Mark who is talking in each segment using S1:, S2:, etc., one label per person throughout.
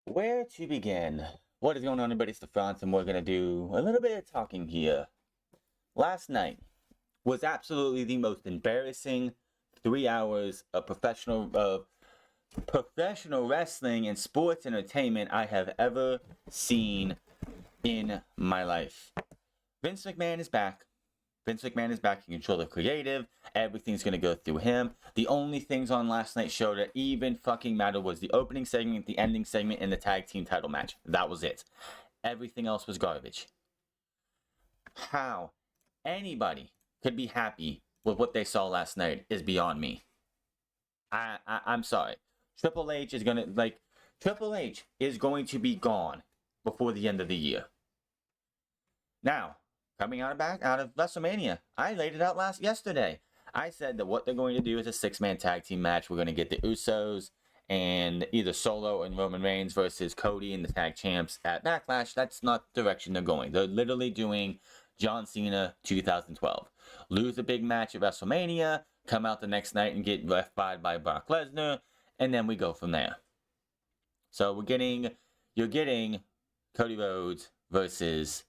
S1: Where to begin? What is going on, everybody? It's the France, and we're going to do a little bit of talking here. Last night was absolutely the most embarrassing 3 hours of professional wrestling and sports entertainment I have ever seen in my life. Vince McMahon is back. Vince McMahon is back in control of creative. Everything's going to go through him. The only things on last night's show that even fucking mattered was the opening segment, the ending segment, and the tag team title match. That was it. Everything else was garbage. How anybody could be happy with what they saw last night is beyond me. I'm sorry. Triple H is going to be gone before the end of the year. Now, coming out of WrestleMania, I laid it out yesterday. I said that what they're going to do is a six-man tag team match. We're going to get the Usos and either Solo and Roman Reigns versus Cody and the tag champs at Backlash. That's not the direction they're going. They're literally doing John Cena 2012. Lose a big match at WrestleMania, come out the next night and get left by Brock Lesnar, and then we go from there. So you're getting Cody Rhodes versus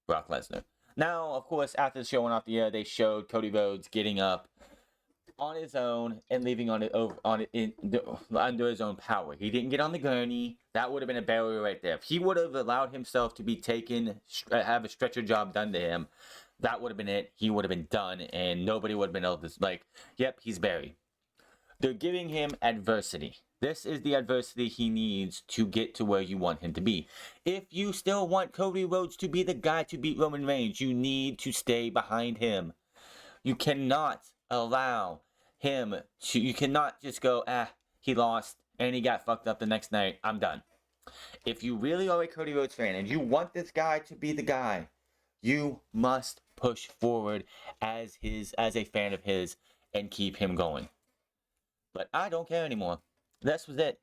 S1: Brock Lesnar. Now, of course, after the show went off the air, they showed Cody Rhodes getting up on his own and leaving under his own power. He didn't get on the gurney. That would have been a barrier right there. If he would have allowed himself to be taken, have a stretcher job done to him, that would have been it. He would have been done, and nobody would have been able to, yep, he's buried. They're giving him adversity. This is the adversity he needs to get to where you want him to be. If you still want Cody Rhodes to be the guy to beat Roman Reigns, you need to stay behind him. You cannot allow him to, you cannot just go, he lost and he got fucked up the next night, I'm done. If you really are a Cody Rhodes fan and you want this guy to be the guy, you must push forward as a fan of his and keep him going. But I don't care anymore. This was it.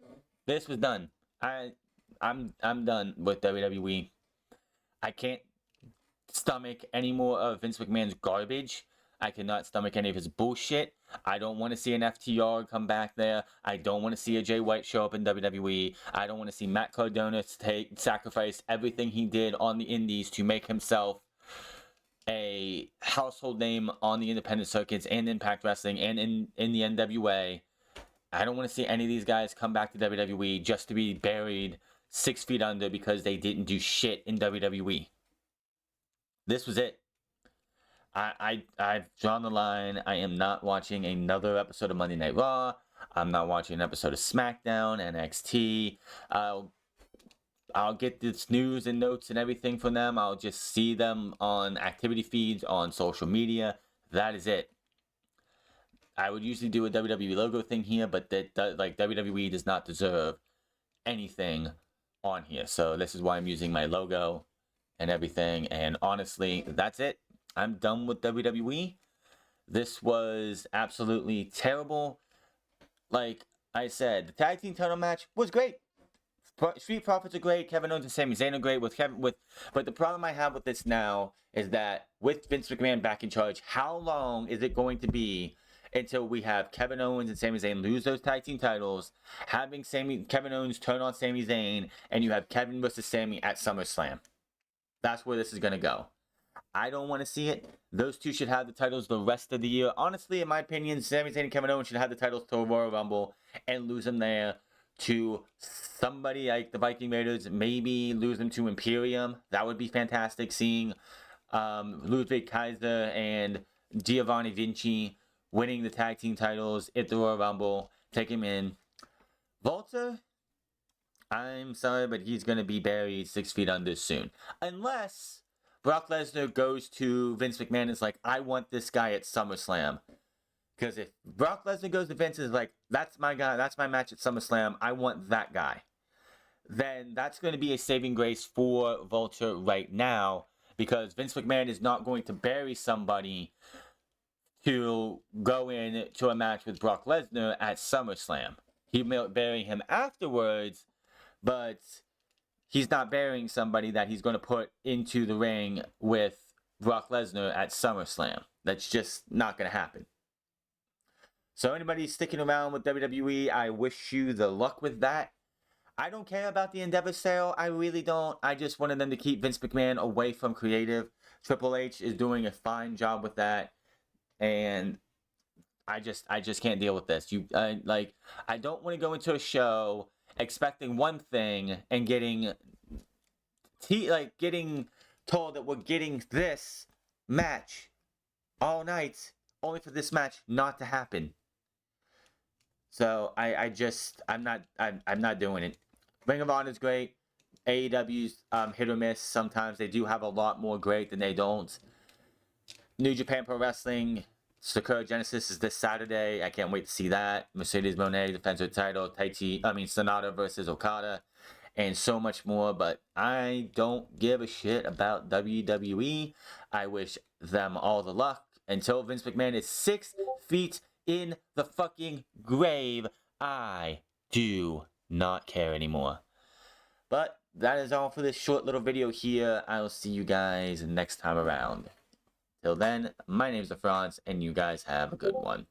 S1: This was done. I'm done with WWE. I can't stomach any more of Vince McMahon's garbage. I cannot stomach any of his bullshit. I don't want to see an FTR come back there. I don't want to see a Jay White show up in WWE. I don't want to see Matt Cardona sacrifice everything he did on the indies to make himself a household name on the independent circuits and Impact Wrestling and in the NWA. I don't want to see any of these guys come back to WWE just to be buried 6 feet under because they didn't do shit in WWE. This was it. I've drawn the line. I am not watching another episode of Monday Night Raw. I'm not watching an episode of SmackDown, NXT. I'll get this news and notes and everything from them. I'll just see them on activity feeds on social media. That is it. I would usually do a WWE logo thing here, but WWE does not deserve anything on here. So this is why I'm using my logo and everything. And honestly, that's it. I'm done with WWE. This was absolutely terrible. Like I said, the tag team title match was great. Street Profits are great. Kevin Owens and Sami Zayn are great. But the problem I have with this now is that with Vince McMahon back in charge, how long is it going to be until we have Kevin Owens and Sami Zayn lose those tag team titles, having Kevin Owens turn on Sami Zayn, and you have Kevin versus Sami at SummerSlam? That's where this is going to go. I don't want to see it. Those two should have the titles the rest of the year. Honestly, in my opinion, Sami Zayn and Kevin Owens should have the titles to Royal Rumble and lose them there to somebody like the Viking Raiders. Maybe lose them to Imperium. That would be fantastic. Seeing Ludwig Kaiser and Giovanni Vinci winning the tag team titles at the Royal Rumble, take him in. Walter, I'm sorry, but he's going to be buried 6 feet under soon. Unless Brock Lesnar goes to Vince McMahon and is like, I want this guy at SummerSlam. Because if Brock Lesnar goes to Vince and is like, that's my guy, that's my match at SummerSlam, I want that guy, then that's going to be a saving grace for Walter right now, because Vince McMahon is not going to bury somebody to go in to a match with Brock Lesnar at SummerSlam. He may bury him afterwards, but he's not burying somebody that he's going to put into the ring with Brock Lesnar at SummerSlam. That's just not going to happen. So anybody sticking around with WWE, I wish you the luck with that. I don't care about the Endeavor sale. I really don't. I just wanted them to keep Vince McMahon away from creative. Triple H is doing a fine job with that, and I just can't deal with this. I don't want to go into a show expecting one thing and getting told that we're getting this match all night only for this match not to happen. So I'm not doing it. Ring of Honor is great. AEW's hit or miss. Sometimes they do have a lot more great than they don't. New Japan Pro Wrestling, Sakura Genesis is this Saturday. I can't wait to see that. Mercedes Moné defends her title. Sonata versus Okada, and so much more. But I don't give a shit about WWE. I wish them all the luck. Until Vince McMahon is 6 feet in the fucking grave, I do not care anymore. But that is all for this short little video here. I will see you guys next time around. Till then, my name's LaFrance, and you guys have a good one.